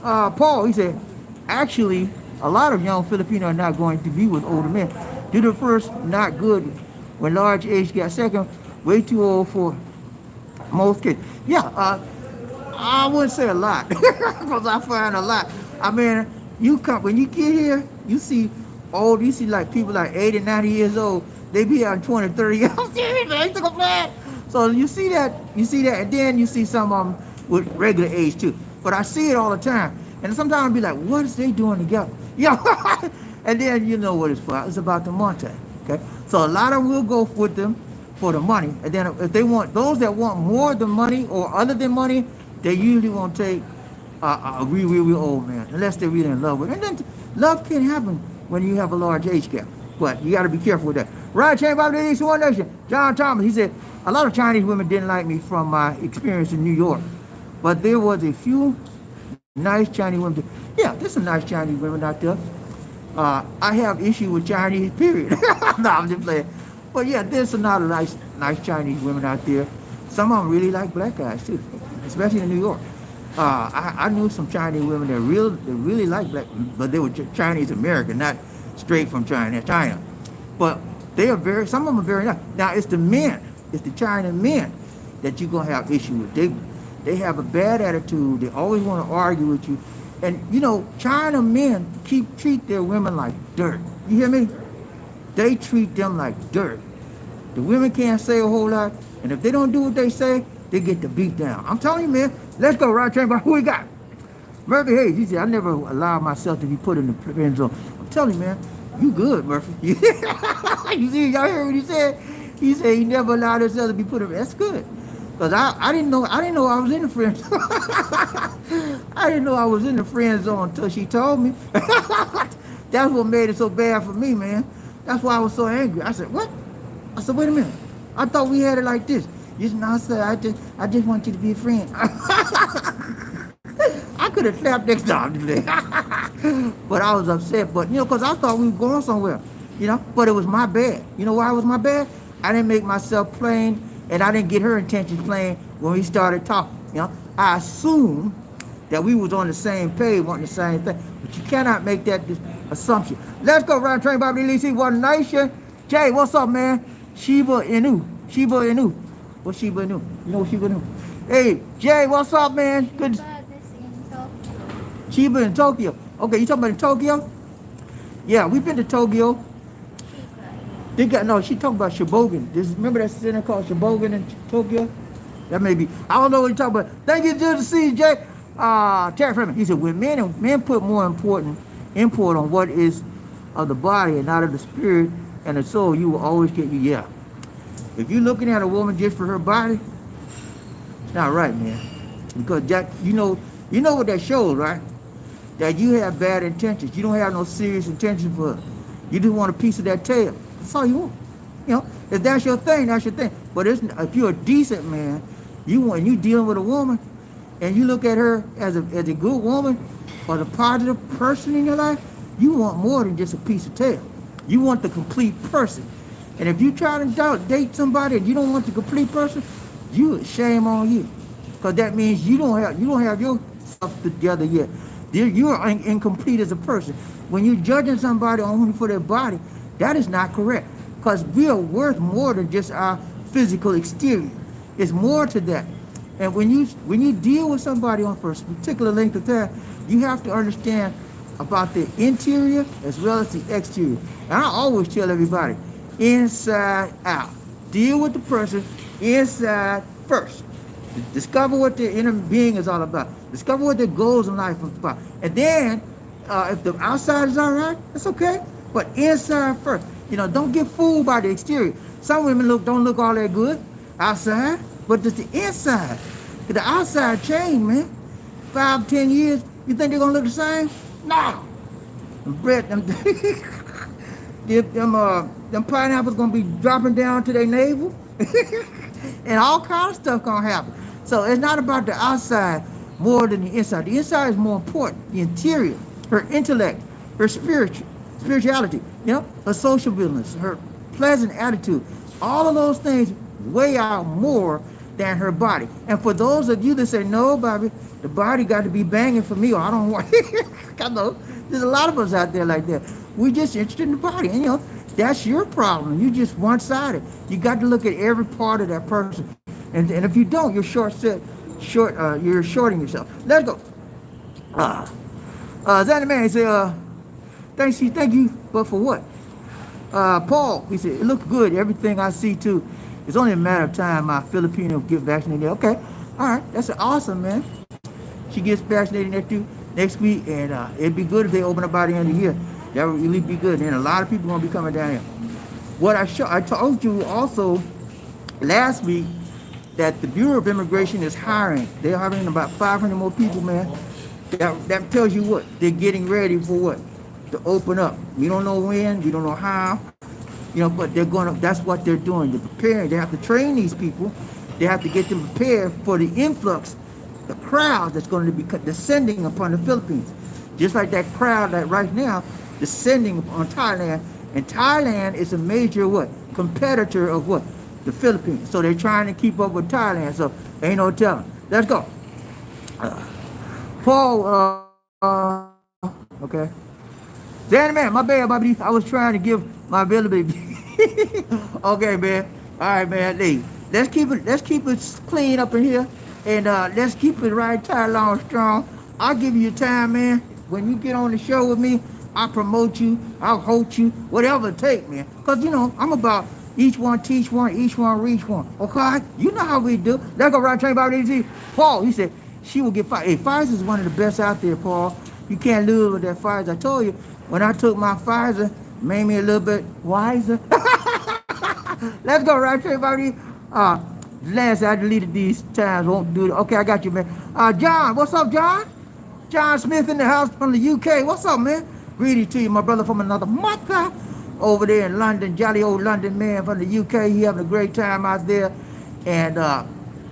Paul, he said, actually, a lot of young Filipinos are not going to be with older men. Do the first, not good. When large age gap. Second, way too old for most kids. Yeah, I wouldn't say a lot because I find a lot. I mean, when you get here, you see like people like 80, 90 years old. They be out 20, 30 years old. Seriously, took a flag. So you see that, and then you see some of them with regular age too. But I see it all the time. And sometimes I'll be like, what is they doing together? Yeah. And then you know what it's for. It's about the money. Okay. So a lot of them will go with them for the money. And then if they want, those that want more than money or other than money, they usually won't take a real old man unless they're really in love with it. And then love can happen when you have a large age gap. But you got to be careful with that. Right, chain BobbieD in One Nation. John Thomas, he said, a lot of Chinese women didn't like me from my experience in New York. But there was a few nice Chinese women. Yeah, there's some nice Chinese women out there. I have issue with Chinese, period. No, I'm just playing. But yeah, there's a lot of nice Chinese women out there. Some of them really like black guys too, especially in New York. I knew some Chinese women that really like black, but they were Chinese American, not straight from China. But some of them are very nice. Now it's the men, it's the China men that you're gonna have issue with. They have a bad attitude. They always want to argue with you. And you know, China men treat their women like dirt. You hear me? They treat them like dirt. The women can't say a whole lot, and if they don't do what they say, they get the beat down. I'm telling you, man. Let's go, right train. Who we got? Murphy Hayes, he said, I never allowed myself to be put in the friend zone. I'm telling you, man, you good, Murphy. You see, y'all heard what he said? He said he never allowed himself to be put in. That's good. Because I didn't know I was in the friend zone. I didn't know I was in the friend zone until she told me. That's what made it so bad for me, man. That's why I was so angry. I said, what? I said, wait a minute. I thought we had it like this. You know, I said, I just want you to be a friend. I could have slapped next time today. But I was upset. But, because I thought we were going somewhere, But it was my bad. You know why it was my bad? I didn't make myself plain, and I didn't get her intentions plain when we started talking. I assumed that we was on the same page, wanting the same thing. But you cannot make that assumption. Let's go, Ryan Train, BobbieD, One Nation. Jay, what's up, man? Shiba Inu. What's Shiba Inu? You know what Shiba Inu? Hey, Jay, what's up, man? Good. Shiba in Tokyo. Okay, you talking about in Tokyo? Yeah, we've been to Tokyo. She talking about Shebogen. Remember that center called Shebogen in Tokyo? That may be. I don't know what you're talking about. Thank you, good to see you, Jay. Terry Freeman, he said, when men put more import on what is of the body and not of the spirit and the soul, you will always get you. Yeah. If you're looking at a woman just for her body, it's not right, man. Because that, you know what that shows, right? That you have bad intentions. You don't have no serious intentions for her. You just want a piece of that tail. That's all you want. If that's your thing, that's your thing. But if you're a decent man, when you dealing with a woman, and you look at her as a good woman or the positive person in your life, you want more than just a piece of tail. You want the complete person. And if you try to date somebody and you don't want the complete person, shame on you. Because that means you don't have yourself together yet. You're incomplete as a person. When you're judging somebody only for their body, that is not correct. Because we are worth more than just our physical exterior. It's more to that. And when you deal with somebody for a particular length of time, you have to understand about the interior as well as the exterior. And I always tell everybody, inside out. Deal with the person inside first. Discover what their inner being is all about. Discover what their goals in life are about. And then, if the outside is all right, that's okay. But inside first. Don't get fooled by the exterior. Some women don't look all that good outside, but it's the inside. The outside changed, man. 5, 10 years, you think they're gonna look the same? No. Them pineapples gonna be dropping down to their navel, and all kinds of stuff gonna happen. So it's not about the outside more than the inside. The inside is more important. The interior, her intellect, her spirituality, her sociableness, her pleasant attitude. All of those things weigh out more than her body. And for those of you that say, no, Bobby, the body got to be banging for me, or I don't want I know there's a lot of us out there like that. We're just interested in the body. And that's your problem. You just one-sided. You got to look at every part of that person. And if you don't, you're you're shorting yourself. Let's go. Zanny Man, he said, thank you, but for what? Paul, he said, it looks good. Everything I see too. It's only a matter of time my Philippine will get vaccinated. Okay. All right. That's awesome, man. She gets vaccinated next week, and it'd be good if they open up by the end of the year. That would really be good. And a lot of people are going to be coming down here. What I told you also last week that the Bureau of Immigration is hiring. They're hiring about 500 more people, man. That tells you what? They're getting ready for what? To open up. We don't know when. We don't know how. But that's what they're doing. They're preparing. They have to train these people. They have to get them prepared for the influx, the crowd that's going to be descending upon the Philippines. Just like that crowd that right now descending on Thailand. And Thailand is a major competitor of the Philippines. So they're trying to keep up with Thailand. So ain't no telling. Let's go. Paul, okay. Danny Man, my bad, BobbieD. I was trying to give my availability. Okay, man. All right, man. Hey, let's keep it clean up in here, and let's keep it right tight, long, strong. I'll give you your time, man. When you get on the show with me, I'll promote you. I'll hold you, whatever it takes, man. Cause I'm about each one teach one, each one reach one. Okay, you know how we do. Let's go right train BobbieD. Paul, he said she will get Pfizer. Hey, Pfizer is one of the best out there, Paul. You can't lose with that Pfizer. I told you. When I took my Pfizer, made me a little bit wiser. Let's go, right there, buddy. Last I deleted these times, won't do it. Okay, I got you, man. John, what's up, John? John Smith in the house from the UK. What's up, man? Greetings to you, my brother from another mother over there in London. Jolly old London man from the UK. He having a great time out there. And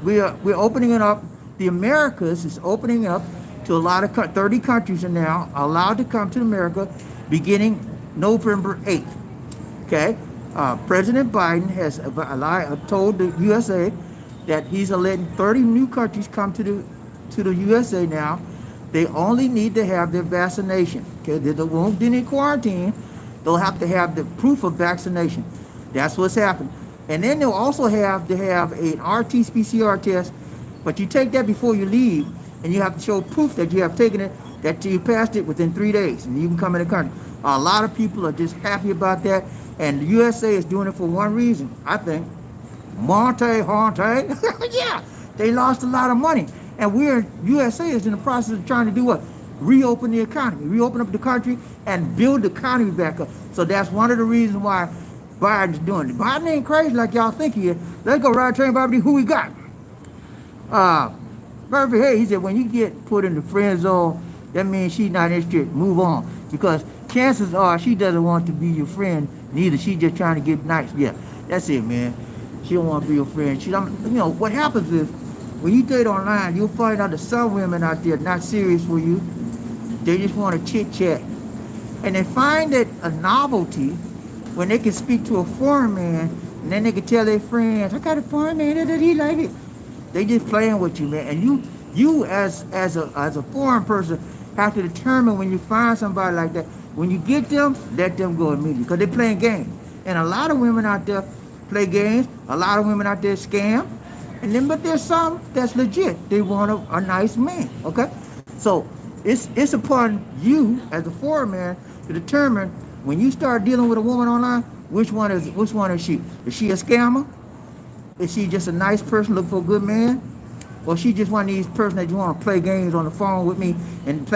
we're opening it up. The Americas is opening up to a lot of 30 countries are now allowed to come to America beginning November 8th. Okay, President Biden has told the USA that he's letting 30 new countries come to the USA now. They only need to have their vaccination. Okay, they won't do any quarantine. They'll have to have the proof of vaccination. That's what's happened. And then they'll also have to have an RT-PCR test, but you take that before you leave, and you have to show proof that you have taken it, that you passed it within 3 days, and you can come in the country. A lot of people are just happy about that, and the USA is doing it for one reason, I think. Monte. Yeah, they lost a lot of money. And USA is in the process of trying to do what? Reopen the economy, reopen up the country, and build the economy back up. So that's one of the reasons why Biden's doing it. Biden ain't crazy like y'all think he is. Let's go ride train, BobbieD. Who we got? Murphy, hey, he said, when you get put in the friend zone, that means she's not interested. Move on. Because chances are she doesn't want to be your friend, neither. She's just trying to get nice. Yeah, that's it, man. She don't want to be your friend. What happens is, when you date online, you'll find out that some women out there are not serious for you. They just want to chit-chat. And they find it a novelty when they can speak to a foreign man, and then they can tell their friends, I got a foreign man, that he like it. They just playing with you, man. And you as a foreign person have to determine when you find somebody like that, when you get them, let them go immediately, because they're playing games. And a lot of women out there play games. A lot of women out there scam. And then, but there's some that's legit. They want a nice man, okay? So it's upon you as a foreign man to determine when you start dealing with a woman online, which one is she? Is she a scammer? Is she just a nice person looking for a good man? Or she just one of these persons that you want to play games on the phone with me and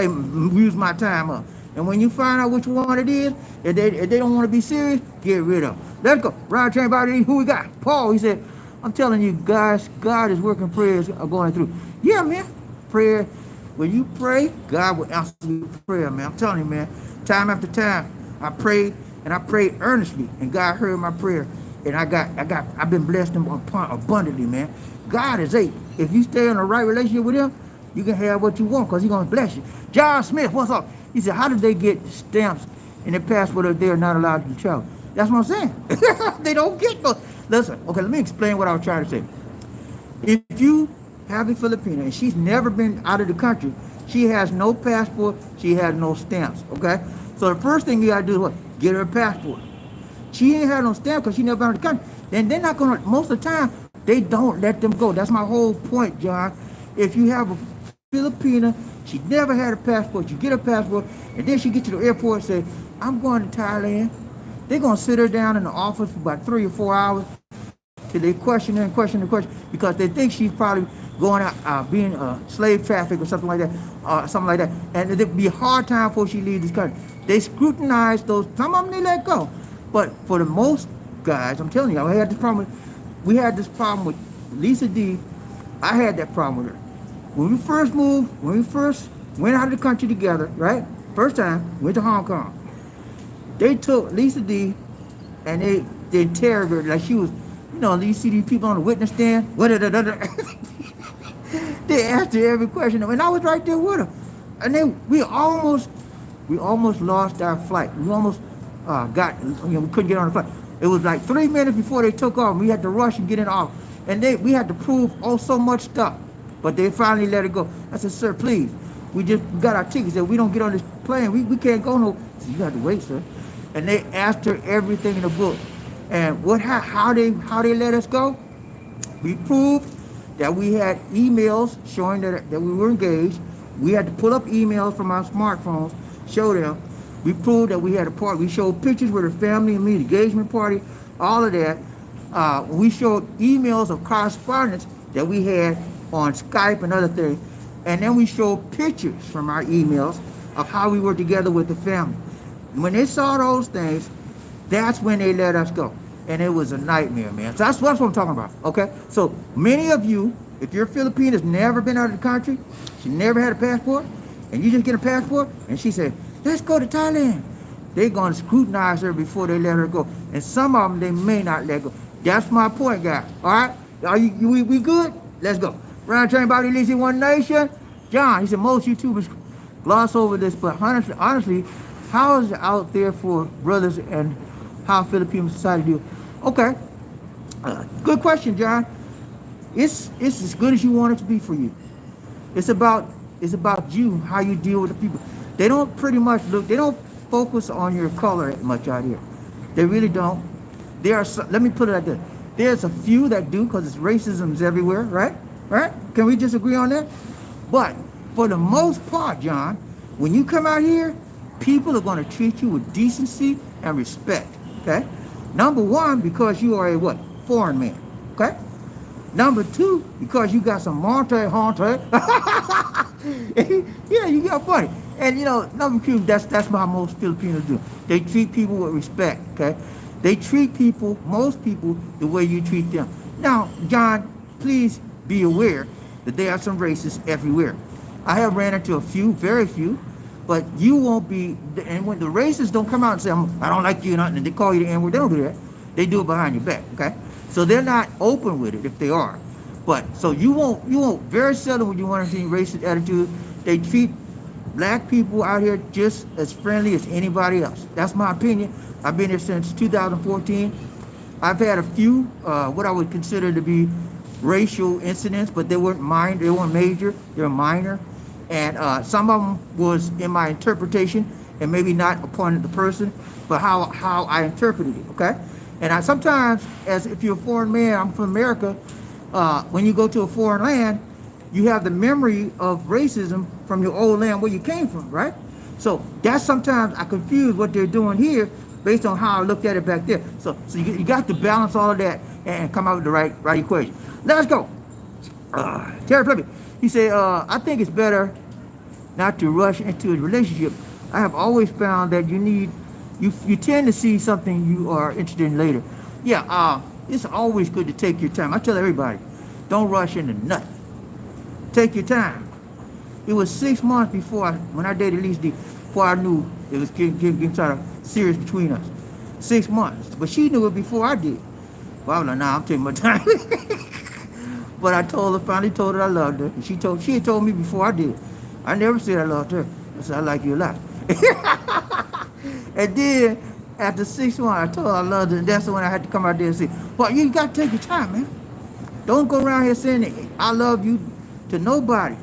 use my time up? And when you find out which one it is, if they don't want to be serious, get rid of them. Let's go. Ride train, BobbieD. Who we got? Paul, he said, I'm telling you guys, God is working, prayers are going through. Yeah, man. Prayer. When you pray, God will answer your prayer, man. I'm telling you, man. Time after time, I prayed and I prayed earnestly, and God heard my prayer. And I've been blessed abundantly, man. God is able. If you stay in the right relationship with him, you can have what you want, because he's going to bless you. John Smith, what's up? He said, how did they get stamps in their passport if they're not allowed to travel? That's what I'm saying. They don't get those. Listen, okay, let me explain what I was trying to say. If you have a Filipina and she's never been out of the country, she has no passport, she has no stamps, okay? So the first thing you gotta do is what? Get her a passport. She ain't had no stamp because she never been out of the country. Then they're not gonna, most of the time, they don't let them go. That's my whole point, John. If you have a Filipina, she never had a passport, you get a passport, and then she get to the airport and say, I'm going to Thailand. They're going to sit her down in the office for about 3 or 4 hours till they question her, because they think she's probably going out being slave trafficked or something like that, and it'll be a hard time before she leaves this country. They scrutinize those. Some of them they let go, but for the most guys, I'm telling you, we had this problem with Lisa D. I had that problem with her when we first went out of the country together, right? First time, went to Hong Kong. They took Lisa D and they interrogated her like she was, you see these people on the witness stand. They asked her every question, and I was right there with her. And then we almost lost our flight. We almost we couldn't get on the flight. It was like 3 minutes before they took off. We had to rush and get in off, and we had to prove so much stuff. But they finally let it go. I said, sir, please, we just got our tickets. We don't get on this plane. We can't go no. I said, you have to wait, sir. And they asked her everything in the book. And how they let us go? We proved that we had emails showing that we were engaged. We had to pull up emails from our smartphones, show them. We proved that we had a party. We showed pictures with her family and me, the engagement party, all of that. We showed emails of correspondence that we had on Skype and other things. And then we showed pictures from our emails of how we were together with the family. When they saw those things, that's when they let us go. And it was a nightmare, man. So that's what I'm talking about, okay? So many of you, if you're Filipino, has never been out of the country, she never had a passport, and you just get a passport, and she said, let's go to Thailand. They're going to scrutinize her before they let her go. And some of them, they may not let go. That's my point, guys. All right? We good? Let's go. Round train, BobbieD, Lizzie, One Nation. John, he said, most YouTubers gloss over this, but honestly, how is it out there for brothers and how Philippine society do? Okay, good question, John. It's as good as you want it to be for you. It's about you, how you deal with the people. They don't pretty much look. They don't focus on your color much out here. They really don't. There are some, let me put it like this. There's a few that do because it's racism's everywhere, right? Right? Can we just agree on that? But for the most part, John, when you come out here, people are going to treat you with decency and respect. Okay. Number one, because you are a what? Foreign man. Okay. Number two, because you got some monte. Yeah, you got funny. And you know, number two, that's how most Filipinos do. They treat people with respect, okay? They treat people, most people, the way you treat them. Now, John, please be aware that there are some racists everywhere. I have ran into a few, very few, but you won't be, and when the racists don't come out and say, I don't like you, and they call you the N-word, they don't do that. They do it behind your back, okay? So they're not open with it if they are. But, so you won't, very seldom when you want to see racist attitude, they treat black people out here just as friendly as anybody else. That's my opinion. I've been here since 2014. I've had a few, what I would consider to be racial incidents, but they weren't major, they were minor. And some of them was in my interpretation, and maybe not upon the person, but how I interpreted it, okay? And I sometimes, as if you're a foreign man, I'm from America, when you go to a foreign land, you have the memory of racism from your old land where you came from, right? So that's sometimes I confuse what they're doing here based on how I looked at it back there. So you got to balance all of that and come out with the right equation. Let's go. Terry Flippy, he said, I think it's better not to rush into a relationship. I have always found that you tend to see something you are interested in later. Yeah, it's always good to take your time. I tell everybody, don't rush into nothing. Take your time. It was 6 months when I dated Lisa D, before I knew it was getting sort of serious between us. 6 months. But she knew it before I did. Well, I was like, nah, I'm taking my time. But I finally told her I loved her. And she had told me before I did. I never said I loved her. I said, I like you a lot. And then, after 6 months, I told her I loved her. And that's when I had to come out there and say, well, you got to take your time, man. Don't go around here saying I love you to nobody.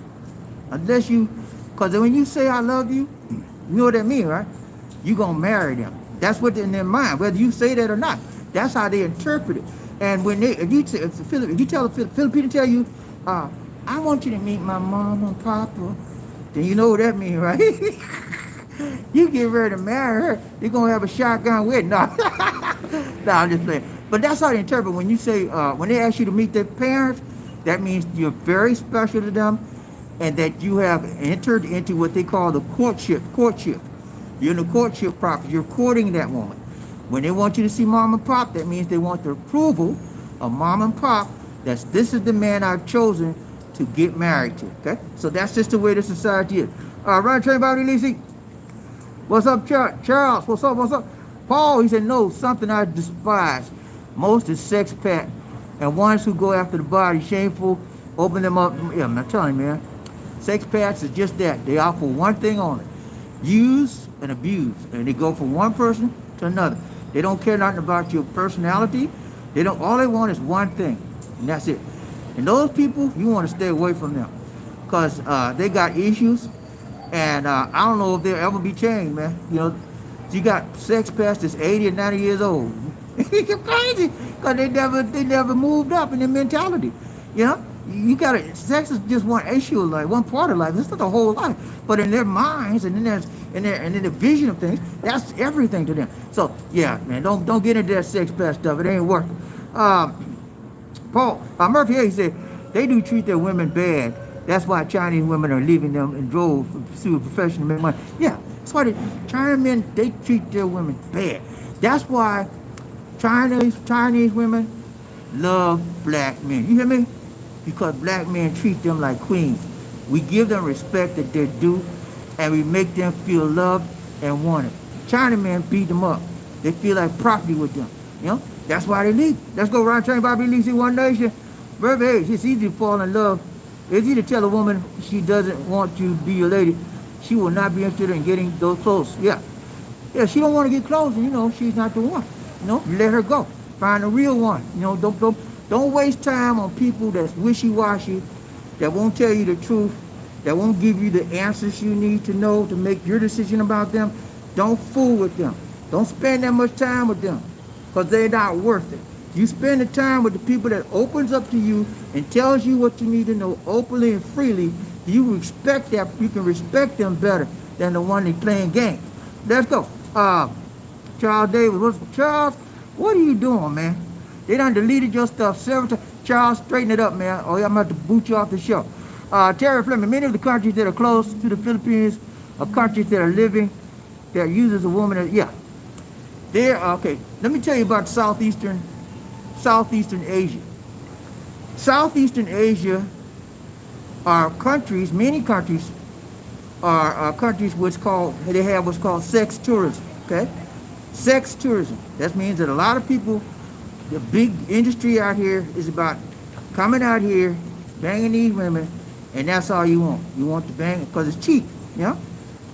Unless because when you say I love you, you know what that means, right? You're going to marry them. That's what's in their mind, whether you say that or not. That's how they interpret it. And when if you tell a Filipino tell you, I want you to meet my mom and papa, then you know what that means, right? You get ready to marry her, they're going to have a shotgun wedding. No, no, I'm just playing. But that's how they interpret when you say, when they ask you to meet their parents, that means you're very special to them and that you have entered into what they call the courtship. You're in the courtship process. You're courting that woman. When they want you to see mom and pop, that means they want the approval of mom and pop that this is the man I've chosen to get married to, okay? So that's just the way the society is. Ryan Train Bobby Lisi. What's up, Charles? What's up? Paul, he said, no, something I despise most is sex pact and ones who go after the body, shameful, open them up. Yeah, I'm not telling you, man. Sex pacts is just that. They offer one thing only. Use and abuse. And they go from one person to another. They don't care nothing about your personality. All they want is one thing. And that's it. And those people, you want to stay away from them. Because they got issues. And I don't know if they'll ever be changed, man. You know, you got sex past that's 80 and 90 years old. It's crazy. Because they never moved up in their mentality. You know? Sex is just one issue of life, one part of life. It's not the whole life. But in their minds and in their vision of things, that's everything to them. So yeah, man, don't get into that sex past stuff. It ain't working. Paul Murphy, he said they do treat their women bad. That's why Chinese women are leaving them in droves to pursue a profession to make money. Yeah, that's why Chinese men, they treat their women bad. That's why Chinese women love black men. You hear me? Because black men treat them like queens. We give them respect that they're due, and we make them feel loved and wanted. China men beat them up. They feel like property with them. You know? That's why they leave. Let's go around train Bobby Lisi One Nation. Baby, it's easy to fall in love It's easy to tell a woman she doesn't want you to be your lady. She will not be interested in getting those clothes. Yeah. Yeah, she don't want to get clothes, and you know, she's not the one. You know, you let her go. Find a real one. You know, don't waste time on people that's wishy-washy, that won't tell you the truth, that won't give you the answers you need to know to make your decision about them. Don't fool with them. Don't spend that much time with them, because they're not worth it. You spend the time with the people that opens up to you and tells you what you need to know openly and freely. You respect that. You can respect them better than the one that's playing games. Let's go. Charles Davis. Charles, what are you doing, man? They done deleted your stuff several times. Charles, straighten it up, man. Or I'm about to boot you off the show. Terry Fleming, many of the countries that are close to the Philippines are countries that are living, that uses a woman as, yeah. They're, okay, let me tell you about Southeastern Asia. Southeastern Asia are countries, many countries are countries they have what's called sex tourism, okay? Sex tourism. That means that a lot of people, the big industry out here is about coming out here, banging these women, and that's all you want. You want to bang because it's cheap, you know?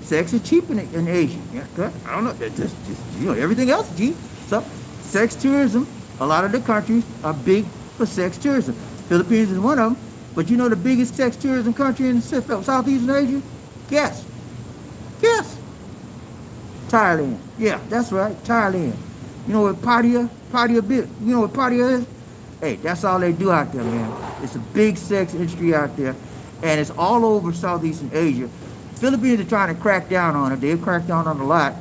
Sex is cheap in Asia. Yeah, okay? I don't know. Just you know, everything else is cheap. So, sex tourism, a lot of the countries are big for sex tourism. Philippines is one of them. But you know the biggest sex tourism country in Southeastern Asia? Guess. Thailand. Yeah, that's right, Thailand. You know what Pattaya bit? You know what Pattaya is? Hey, that's all they do out there, man. It's a big sex industry out there, and it's all over Southeastern Asia. Philippines are trying to crack down on it. They've cracked down on a lot,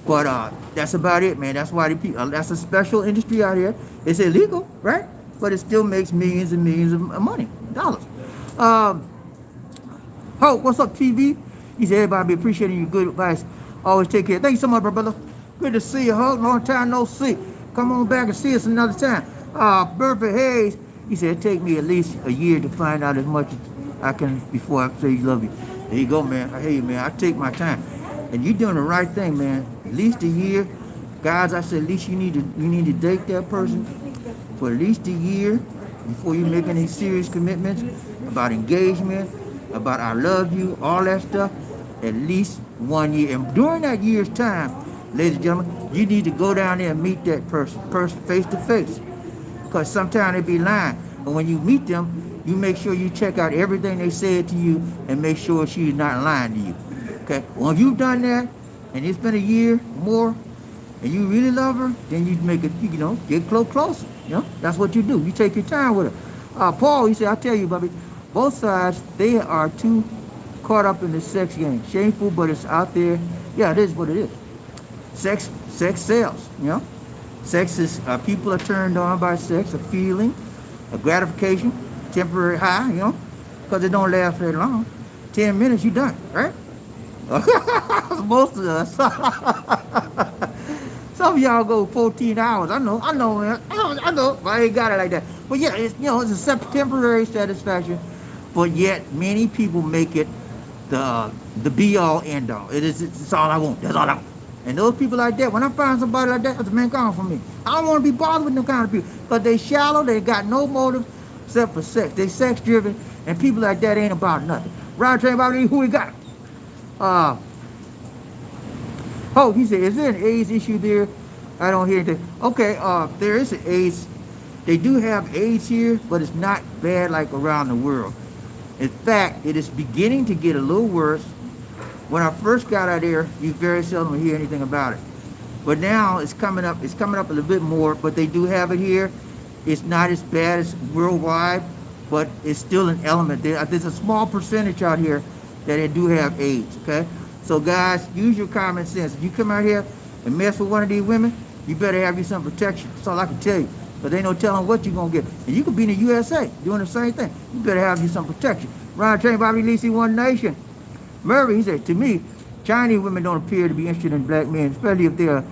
but that's about it, man. That's why that's a special industry out here. It's illegal, right? But it still makes millions and millions of money, dollars. Hope, what's up, TV? He said, everybody be appreciating your good advice. Always take care. Thank you so much, brother. Good to see you, Hope. Long time no see. Come on back and see us another time. Burford Hayes, he said, take me at least a year to find out as much as I can before I say you love you. There you go, man. I hear you, man. I take my time. And you're doing the right thing, man. At least a year. Guys, I said at least you need to date that person for at least a year before you make any serious commitments about engagement, about I love you, all that stuff. At least 1 year. And during that year's time, ladies and gentlemen, you need to go down there and meet that person face to face. Because sometimes they be lying. But when you meet them, you make sure you check out everything they said to you and make sure she's not lying to you. Okay? Well, if you've done that and it's been a year more and you really love her, then you make it, you know, get closer. You know? That's what you do. You take your time with her. Paul, he said, I tell you, Bobby, both sides, they are too caught up in the sex game. Shameful, but it's out there. Yeah, it is what it is. Sex sells, you know? Sex is, people are turned on by sex, a feeling, a gratification, temporary high, you know? Because it don't last very long. 10 minutes, you done, right? Most of us. Some of y'all go 14 hours. I know, man. I know, but I ain't got it like that. But yeah, it's, you know, it's a temporary satisfaction. But yet, many people make it the be-all, end-all. It's all I want. That's all I want. And those people like that, when I find somebody like that, that's a man gone for me. I don't want to be bothered with them kind of people. Because they shallow, they got no motive except for sex. They sex-driven, and people like that ain't about nothing. Ryan Train, BobbieD, who we got? He said, is there an AIDS issue there? I don't hear anything. Okay, there is an AIDS. They do have AIDS here, but it's not bad like around the world. In fact, it is beginning to get a little worse. When I first got out there, you very seldom hear anything about it. But now it's coming up a little bit more, but they do have it here. It's not as bad as worldwide, but it's still an element there. There's a small percentage out here that they do have AIDS, okay? So guys, use your common sense. If you come out here and mess with one of these women, you better have you some protection. That's all I can tell you. But ain't no telling what you're going to get. And you could be in the USA doing the same thing. You better have you some protection. Ryan Train, BobbieD, Lisi, One Nation. Murray, he said, to me, Chinese women don't appear to be interested in black men, especially if they are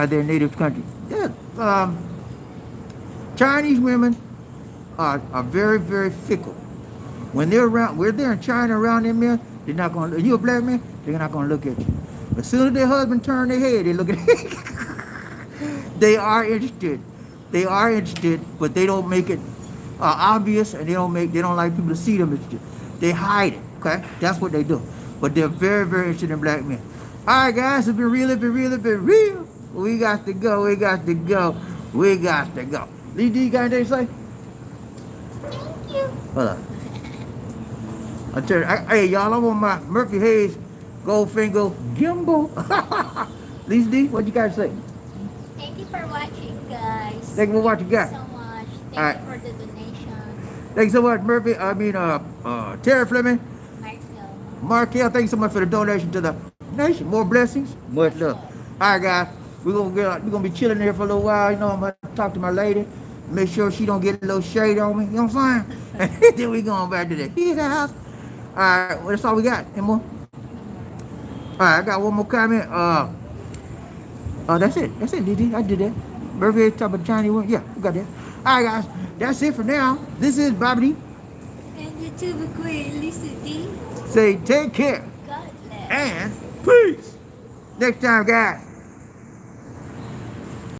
their native country. Yeah, Chinese women are very, very fickle. When they're in China around them men, they're not going to, you a black man? They're not going to look at you. As soon as their husband turn their head, they look at you. They are interested. They are interested, but they don't make it obvious, and they don't like people to see them. They hide it. Okay, that's what they do. But they're very, very interested in black men. All right, guys, it's been real. It's been real. It's been real. We got to go. We got to go. We got to go. Lee D, you got anything to say? Thank you. Hold on. I tell you, hey y'all, I'm on my Murphy Hayes Goldfinger gimbal. Lee D, what you got to say? Thank you for watching, guys. Thank you for watching, guys. So much. Thank All right. you for the donation. Thank you so much, Murphy. Terry Fleming, Michael. Markel. Thank you so much for the donation to the nation. More blessings, much love. All right, guys, we're gonna be chilling here for a little while. You know, I'm gonna talk to my lady, make sure she don't get a little shade on me. You know what I'm saying? Then we going back to the his house. All right, well, that's all we got. Any more? All right, I got one more comment. That's it. That's it, DD. I did that. Murphy talk about Chinese one. Yeah, we got that. All right, guys, that's it for now. This is BobbieD. And YouTube Queen Lisa D. Say take care God bless. and peace. Next time, guys.